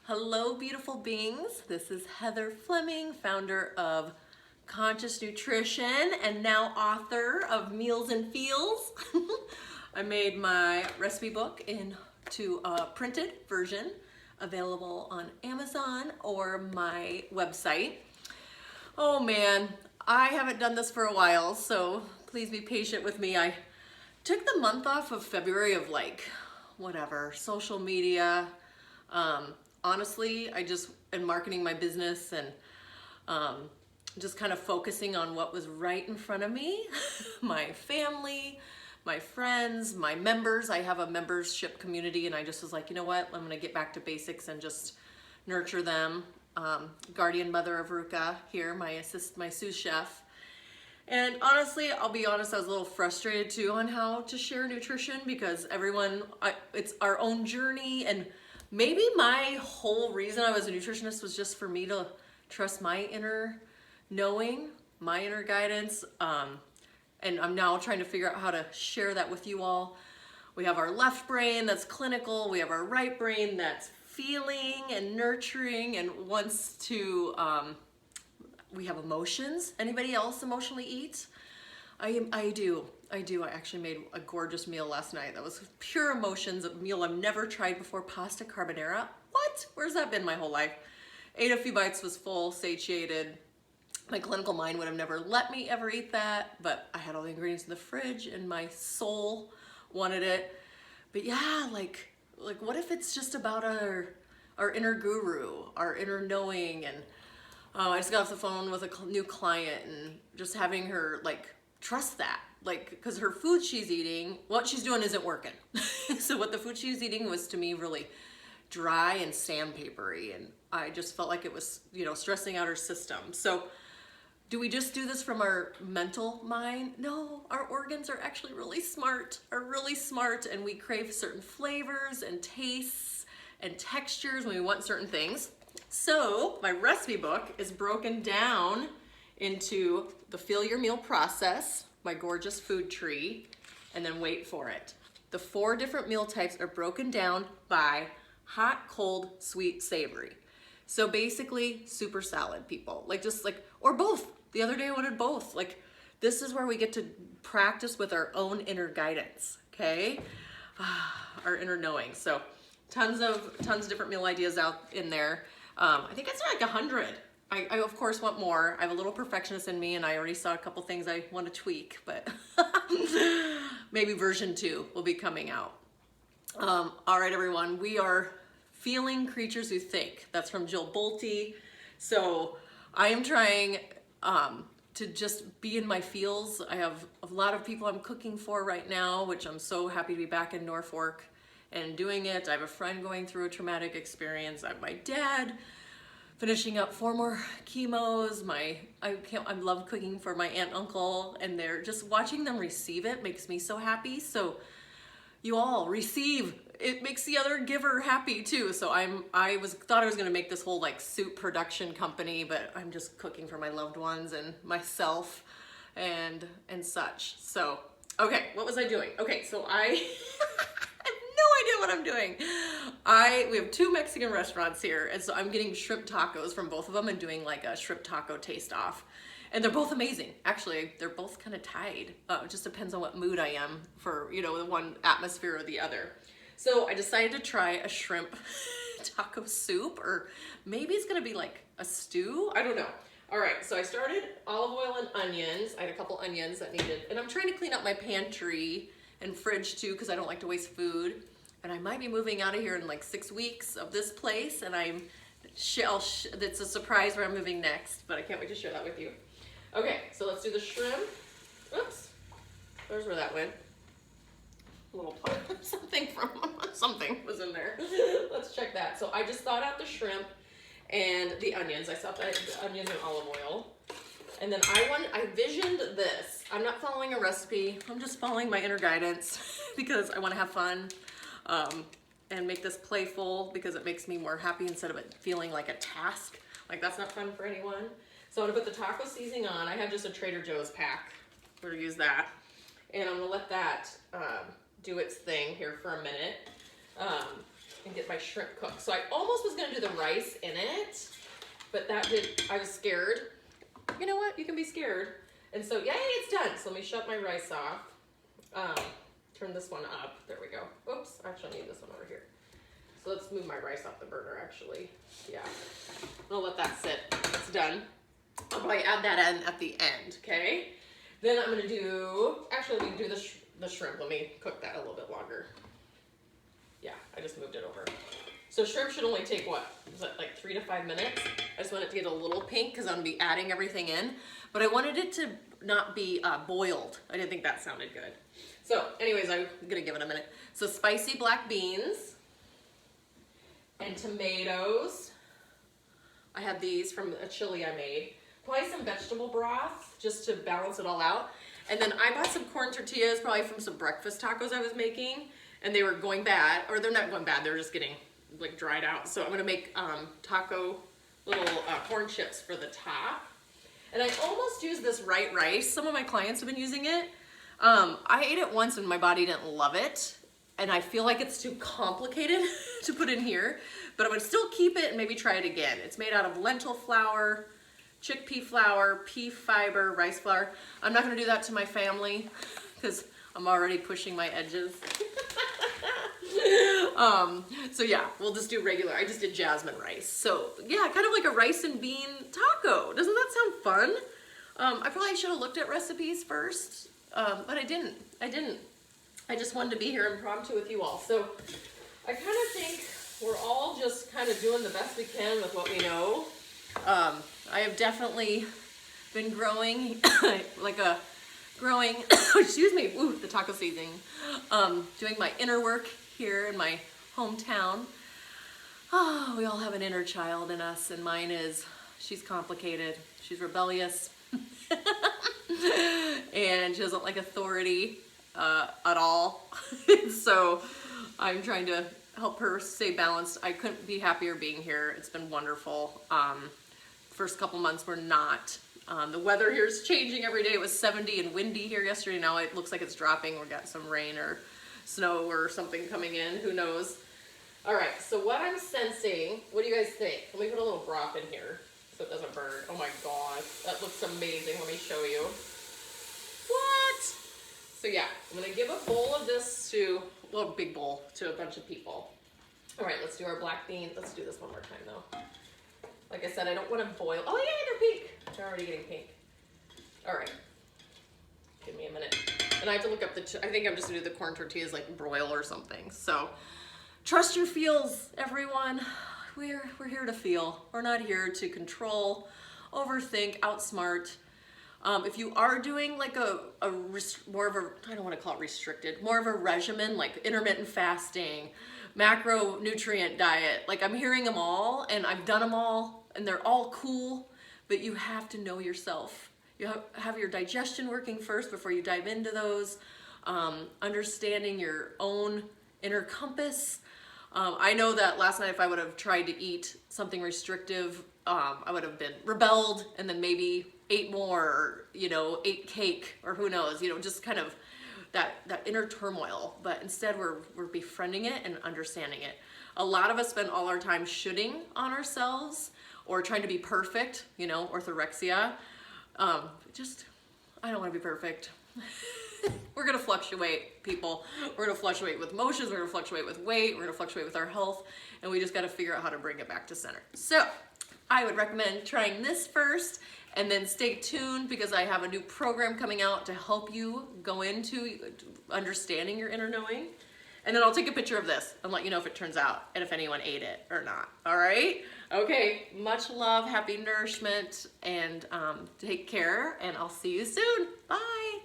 Hello, beautiful beings. This is Heather Fleming, founder of Conscious Nutrition and now author of Meals and Feels. I made my recipe book into a printed version available on Amazon or my website. Oh man, I haven't done this for a while, so please be patient with me. I took the month off of February of social media. Honestly, I just am marketing my business and just kind of focusing on what was right in front of me, my family, my friends, my members. I have a membership community and I just was like, you know what, I'm gonna get back to basics and just nurture them. Guardian mother of Ruka here, my sous chef. And honestly, I'll be honest, I was a little frustrated too on how to share nutrition because it's our own journey, and maybe my whole reason I was a nutritionist was just for me to trust my inner knowing, my inner guidance, and I'm now trying to figure out how to share that with you all. We have our left brain that's clinical, we have our right brain that's feeling and nurturing and wants to, we have emotions. Anybody else emotionally eat? I do. I actually made a gorgeous meal last night. That was pure emotions, a meal I've never tried before, pasta carbonara. What? Where's that been my whole life? Ate a few bites, was full, satiated. My clinical mind would have never let me ever eat that, but I had all the ingredients in the fridge and my soul wanted it. But yeah, like what if it's just about our inner guru, our inner knowing? And I just got off the phone with a new client and just having her trust that, because her food she's eating, what she's doing isn't working. So what the food she was eating was, to me, really dry and sandpapery, and I just felt like it was, stressing out her system. So do we just do this from our mental mind? No, our organs are actually really smart, and we crave certain flavors and tastes and textures when we want certain things. So my recipe book is broken down into the Feel Your Meal process, my gorgeous food tree, and then wait for it. The 4 different meal types are broken down by hot, cold, sweet, savory. So basically, super salad, people. Or both. The other day I wanted both. This is where we get to practice with our own inner guidance, okay? Our inner knowing. So tons of different meal ideas out in there. I think it's like 100. I of course want more. I have a little perfectionist in me, and I already saw a couple things I want to tweak, but maybe version 2 will be coming out. All right, everyone, we are feeling creatures who think. That's from Jill Bolte. So I am trying to just be in my feels. I have a lot of people I'm cooking for right now, which I'm so happy to be back in Norfolk and doing it. I have a friend going through a traumatic experience. I have my dad finishing up 4 more chemos. I love cooking for my aunt and uncle, and they're just watching them receive it makes me so happy. So you all receive. It makes the other giver happy too. So thought I was gonna make this whole soup production company, but I'm just cooking for my loved ones and myself and such. So okay, what was I doing? Okay, so I idea what I'm doing. We have 2 Mexican restaurants here, and so I'm getting shrimp tacos from both of them and doing a shrimp taco taste off. And they're both amazing. Actually, they're both kind of tied. It just depends on what mood I am for, the one atmosphere or the other. So I decided to try a shrimp taco soup, or maybe it's gonna be a stew. I don't know. All right, so I started olive oil and onions. I had a couple onions that needed, and I'm trying to clean up my pantry and fridge too, because I don't like to waste food. And I might be moving out of here in 6 weeks of this place, and it's a surprise where I'm moving next, but I can't wait to share that with you. Okay, so let's do the shrimp. Oops, there's where that went. A little part, something was in there. Let's check that. So I just thawed out the shrimp and the onions. I thought that the onions and olive oil. And then I visioned this. I'm not following a recipe. I'm just following my inner guidance because I want to have fun and make this playful, because it makes me more happy instead of it feeling like a task. That's not fun for anyone. So I'm gonna put the taco seasoning on. I have just a Trader Joe's pack. We're gonna use that. And I'm gonna let that do its thing here for a minute and get my my shrimp cook. So I almost was gonna do the rice in it, but I was scared. You know what? You can be scared. And so, yay, it's done. So let me shut my rice off. Turn this one up. There we go. Oops, actually I need this one over here. So let's move my rice off the burner, actually. Yeah. I'll let that sit. It's done. I'll probably add that in at the end, okay? Then I'm gonna do, actually let me do the shrimp. Let me cook that a little bit longer. Yeah, I just moved it over. So shrimp should only take, what, is that like 3 to 5 minutes? I just want it to get a little pink because I'm gonna be adding everything in. But I wanted it to not be boiled. I didn't think that sounded good. So anyways, I'm gonna give it a minute. So spicy black beans and tomatoes. I had these from a chili I made. Probably some vegetable broth just to balance it all out. And then I bought some corn tortillas, probably from some breakfast tacos I was making, and they were going bad, or they're not going bad, they're just getting like dried out. So I'm gonna make taco little corn chips for the top. And I almost used this white rice. Some of my clients have been using it. I ate it once and my body didn't love it. And I feel like it's too complicated to put in here, but I'm gonna still keep it and maybe try it again. It's made out of lentil flour, chickpea flour, pea fiber, rice flour. I'm not gonna do that to my family because I'm already pushing my edges. So yeah, we'll just do regular. I just did jasmine rice. So yeah, kind of like a rice and bean taco. Doesn't that sound fun? I probably should have looked at recipes first, but I didn't. I just wanted to be here impromptu with you all. So I kind of think we're all just kind of doing the best we can with what we know. I have definitely been growing excuse me, ooh, the taco seasoning, doing my inner work here in my hometown. Oh, we all have an inner child in us, and mine is, she's complicated, she's rebellious, and she doesn't like authority at all. So I'm trying to help her stay balanced. I couldn't be happier being here. It's been wonderful. First couple months were not. The weather here is changing every day. It was 70 and windy here yesterday. Now it looks like it's dropping. We've got some rain or snow or something coming in. Who knows? All right, so what I'm sensing, what do you guys think? Let me put a little broth in here so it doesn't burn. Oh my gosh, that looks amazing. Let me show you. What? So yeah, I'm gonna give a bowl of this to, well, a big bowl to a bunch of people. All right, let's do our black beans. Let's do this one more time though. Like I said, I don't want to boil. Oh yeah, they're pink. They're already getting pink. All right, give me a minute. And I have to look up I think I'm just gonna do the corn tortillas like broil or something. So trust your feels, everyone. We're here to feel. We're not here to control, overthink, outsmart. If you are doing like more of a, I don't want to call it restricted, more of a regimen, like intermittent fasting, macronutrient diet, like I'm hearing them all and I've done them all and they're all cool, but you have to know yourself. You have your digestion working first before you dive into those, understanding your own inner compass. I know that last night if I would have tried to eat something restrictive, I would have been rebelled and then maybe ate more, or, you know, ate cake, or who knows, you know, just kind of that inner turmoil. But instead we're befriending it and understanding it. A lot of us spend all our time shooting on ourselves or trying to be perfect, you know, orthorexia. I don't want to be perfect. We're going to fluctuate, people. We're going to fluctuate with emotions. We're going to fluctuate with weight. We're going to fluctuate with our health. And we just got to figure out how to bring it back to center. So I would recommend trying this first and then stay tuned because I have a new program coming out to help you go into understanding your inner knowing. And then I'll take a picture of this and let you know if it turns out and if anyone ate it or not. All right? Okay. Much love, happy nourishment, and take care. And I'll see you soon. Bye.